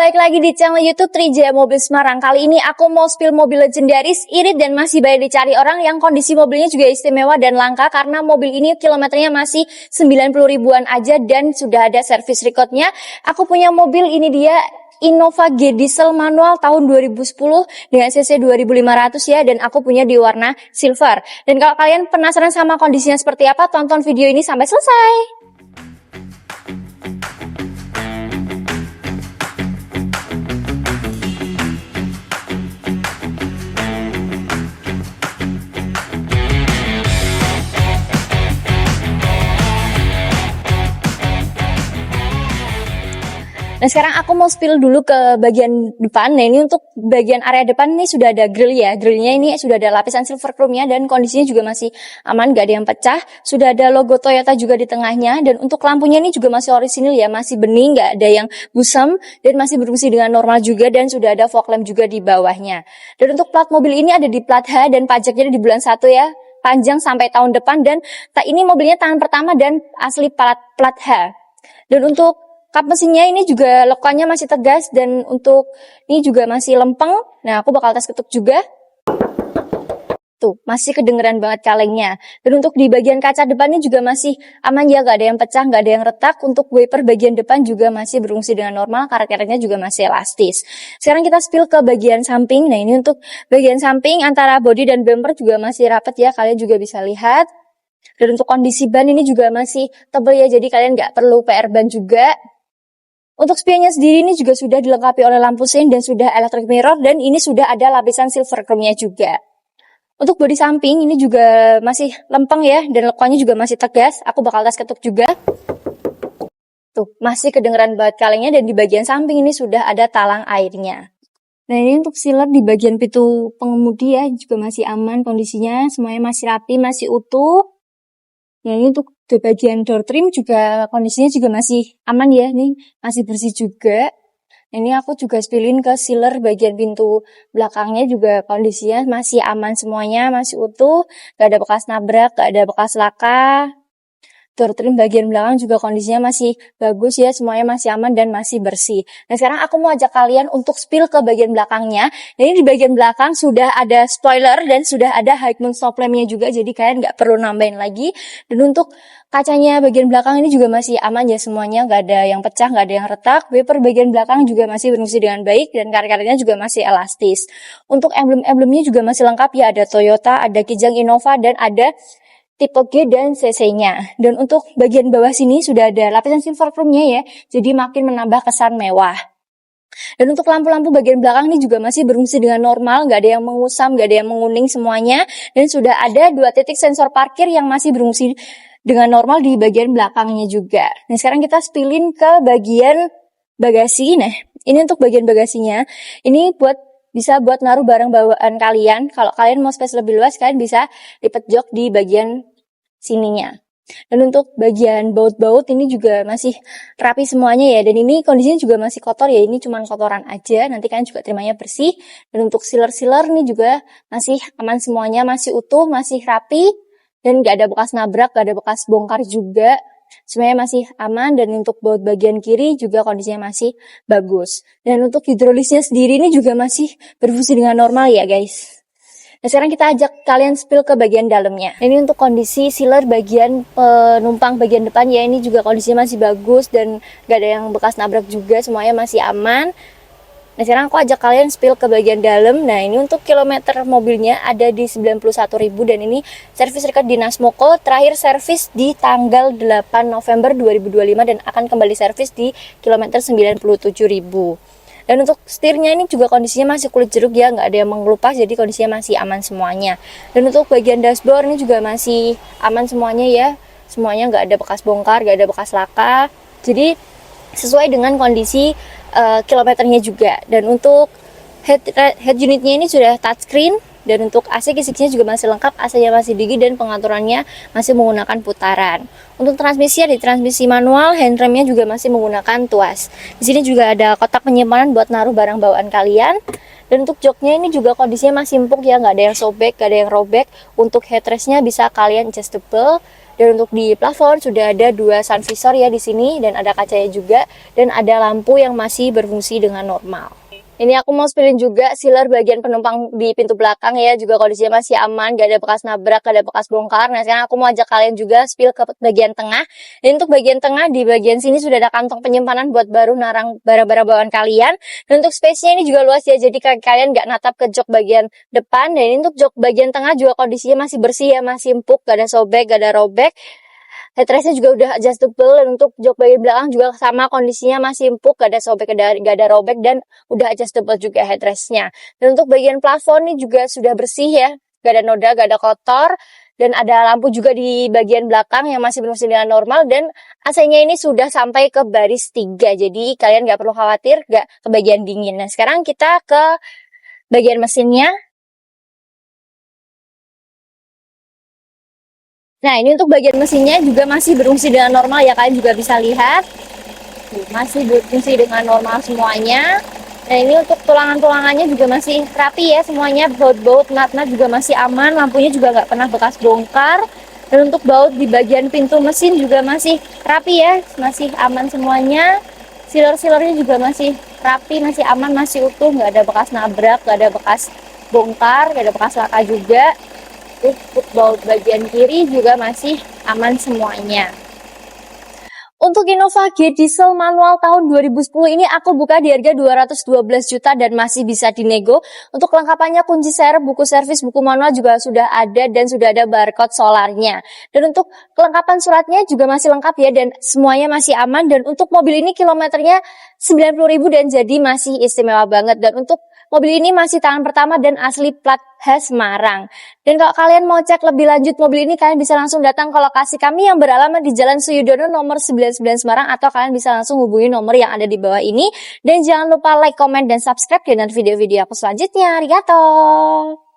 balik lagi di channel YouTube Trijaya Mobil Semarang. Kali ini aku mau spill mobil legendaris, irit dan masih banyak dicari orang, yang kondisi mobilnya juga istimewa dan langka karena mobil ini kilometernya masih 90 ribuan aja dan sudah ada service recordnya. Aku punya mobil ini, dia Innova G Diesel manual tahun 2010 dengan cc 2500 ya, dan aku punya di warna silver. Dan kalau kalian penasaran sama kondisinya seperti apa, tonton video ini sampai selesai. Nah, sekarang aku mau spill dulu ke bagian depan. Nah, ini untuk bagian area depan ini sudah ada grill ya. Grillnya ini sudah ada lapisan silver chrome-nya dan kondisinya juga masih aman, gak ada yang pecah. Sudah ada logo Toyota juga di tengahnya, dan untuk lampunya ini juga masih orisinil ya, masih bening, gak ada yang busam dan masih berfungsi dengan normal juga, dan sudah ada fog lamp juga di bawahnya. Dan untuk plat mobil ini ada di plat H dan pajaknya di bulan 1 ya. Panjang sampai tahun depan, dan ini mobilnya tangan pertama dan asli plat H. Dan untuk kap mesinnya ini juga lekokannya masih tegas, dan untuk ini juga masih lempeng. Nah, aku bakal tes ketuk juga. Tuh, masih kedengeran banget kalengnya. Dan untuk di bagian kaca depannya juga masih aman ya, gak ada yang pecah, gak ada yang retak. Untuk wiper bagian depan juga masih berfungsi dengan normal, karet-karetnya juga masih elastis. Sekarang kita spill ke bagian samping. Nah, ini untuk bagian samping antara bodi dan bumper juga masih rapat ya, kalian juga bisa lihat. Dan untuk kondisi ban ini juga masih tebal ya, jadi kalian gak perlu PR ban juga. Untuk spionnya sendiri ini juga sudah dilengkapi oleh lampu sein dan sudah electric mirror, dan ini sudah ada lapisan silver chrome-nya juga. Untuk bodi samping ini juga masih lempeng ya, dan lekokannya juga masih tegas. Aku bakal tes ketuk juga. Tuh, masih kedengeran banget kalengnya, dan di bagian samping ini sudah ada talang airnya. Nah, ini untuk sealer di bagian pintu pengemudi ya, juga masih aman kondisinya, semuanya masih rapi, masih utuh. Nah, ini untuk di bagian door trim juga kondisinya juga masih aman ya, ini masih bersih juga. Ini aku juga spillin ke sealer bagian pintu belakangnya, juga kondisinya masih aman semuanya, masih utuh, gak ada bekas nabrak, gak ada bekas laka. Door trim bagian belakang juga kondisinya masih bagus ya, semuanya masih aman dan masih bersih. Nah, sekarang aku mau ajak kalian untuk spill ke bagian belakangnya. Ini di bagian belakang sudah ada spoiler dan sudah ada high mount stop lamp-nya juga, jadi kalian nggak perlu nambahin lagi. Dan untuk kacanya bagian belakang ini juga masih aman ya semuanya, nggak ada yang pecah, nggak ada yang retak. Wiper bagian belakang juga masih berfungsi dengan baik, dan karet-karetnya juga masih elastis. Untuk emblem-emblemnya juga masih lengkap ya, ada Toyota, ada Kijang Innova, dan ada tipe G dan CC-nya. Dan untuk bagian bawah sini sudah ada lapisan silver chrome-nya ya, jadi makin menambah kesan mewah. Dan untuk lampu-lampu bagian belakang ini juga masih berfungsi dengan normal, nggak ada yang mengusam, nggak ada yang menguning semuanya. Dan sudah ada 2 titik sensor parkir yang masih berfungsi dengan normal di bagian belakangnya juga. Nah, sekarang kita spillin ke bagian bagasi. Nah, ini untuk bagian bagasinya, ini bisa buat naruh barang bawaan kalian. Kalau kalian mau space lebih luas, kalian bisa lipat jok di bagian sininya. Dan untuk bagian baut-baut ini juga masih rapi semuanya ya, dan ini kondisinya juga masih kotor ya, ini cuma kotoran aja, nanti kalian juga terimanya bersih. Dan untuk sealer-sealer ini juga masih aman semuanya, masih utuh, masih rapi, dan gak ada bekas nabrak, gak ada bekas bongkar juga. Semuanya masih aman. Dan untuk baut bagian kiri juga kondisinya masih bagus. Dan untuk hidrolisnya sendiri ini juga masih berfungsi dengan normal ya guys. Nah, sekarang kita ajak kalian spill ke bagian dalamnya. Ini untuk kondisi sealer bagian penumpang bagian depan ya, ini juga kondisinya masih bagus dan gak ada yang bekas nabrak juga, semuanya masih aman. Nah, sekarang aku ajak kalian spill ke bagian dalam. Nah, ini untuk kilometer mobilnya ada di 91.000, dan ini servis record Dinas Moko, terakhir servis di tanggal 8 November 2025 dan akan kembali servis di kilometer 97.000. Dan untuk setirnya ini juga kondisinya masih kulit jeruk ya, nggak ada yang mengelupas, jadi kondisinya masih aman semuanya. Dan untuk bagian dashboard ini juga masih aman semuanya ya, semuanya nggak ada bekas bongkar, nggak ada bekas laka, jadi sesuai dengan kondisi kilometernya juga. Dan untuk head unitnya ini sudah touchscreen, dan untuk AC kisiknya juga masih lengkap, AC-nya masih dingin dan pengaturannya masih menggunakan putaran. Untuk transmisi, di transmisi manual, handremnya juga masih menggunakan tuas. Di sini juga ada kotak penyimpanan buat naruh barang bawaan kalian. Dan untuk joknya ini juga kondisinya masih empuk ya, nggak ada yang sobek, nggak ada yang robek. Untuk headrestnya bisa kalian adjustable. Dan untuk di plafon sudah ada 2 sun visor ya di sini, dan ada kacanya juga, dan ada lampu yang masih berfungsi dengan normal. Ini aku mau spillin juga sealer bagian penumpang di pintu belakang ya, juga kondisinya masih aman, gak ada bekas nabrak, gak ada bekas bongkar. Nah sekarang aku mau ajak kalian juga spill ke bagian tengah. Dan untuk bagian tengah, di bagian sini sudah ada kantong penyimpanan buat baru narang barang-barang bawaan kalian. Dan untuk space-nya ini juga luas ya, jadi kalian gak natap ke jok bagian depan. Dan ini untuk jok bagian tengah juga kondisinya masih bersih ya, masih empuk, gak ada sobek, gak ada robek. Headrestnya juga udah adjustable, dan untuk jok bagian belakang juga sama, kondisinya masih empuk, gak ada sobek, gak ada robek, dan udah adjustable juga headrestnya. Dan untuk bagian plafon ini juga sudah bersih ya, gak ada noda, gak ada kotor, dan ada lampu juga di bagian belakang yang masih berfungsi dengan normal, dan AC-nya ini sudah sampai ke baris 3, jadi kalian gak perlu khawatir gak ke bagian dingin. Nah sekarang kita ke bagian mesinnya. Nah ini untuk bagian mesinnya juga masih berfungsi dengan normal ya, kalian juga bisa lihat masih berfungsi dengan normal semuanya. Nah ini untuk tulangan-tulangannya juga masih rapi ya semuanya, baut-baut nut-nut juga masih aman, lampunya juga nggak pernah bekas bongkar. Dan untuk baut di bagian pintu mesin juga masih rapi ya, masih aman semuanya. Sealer-sealernya juga masih rapi, masih aman, masih utuh, nggak ada bekas nabrak, nggak ada bekas bongkar, nggak ada bekas laka juga. Untuk baut bagian kiri juga masih aman semuanya. Untuk Innova G diesel manual tahun 2010 ini aku buka di harga 212 juta dan masih bisa dinego. Untuk kelengkapannya kunci serep, buku servis, buku manual juga sudah ada, dan sudah ada barcode solarnya. Dan untuk kelengkapan suratnya juga masih lengkap ya, dan semuanya masih aman. Dan untuk mobil ini kilometernya 90.000 dan jadi masih istimewa banget. Dan untuk mobil ini masih tangan pertama dan asli plat H Semarang. Dan kalau kalian mau cek lebih lanjut mobil ini, kalian bisa langsung datang ke lokasi kami yang beralamat di Jalan Suyudono nomor 99 Semarang, atau kalian bisa langsung hubungi nomor yang ada di bawah ini. Dan jangan lupa like, comment, dan subscribe, dan video-video aku selanjutnya. Arigato!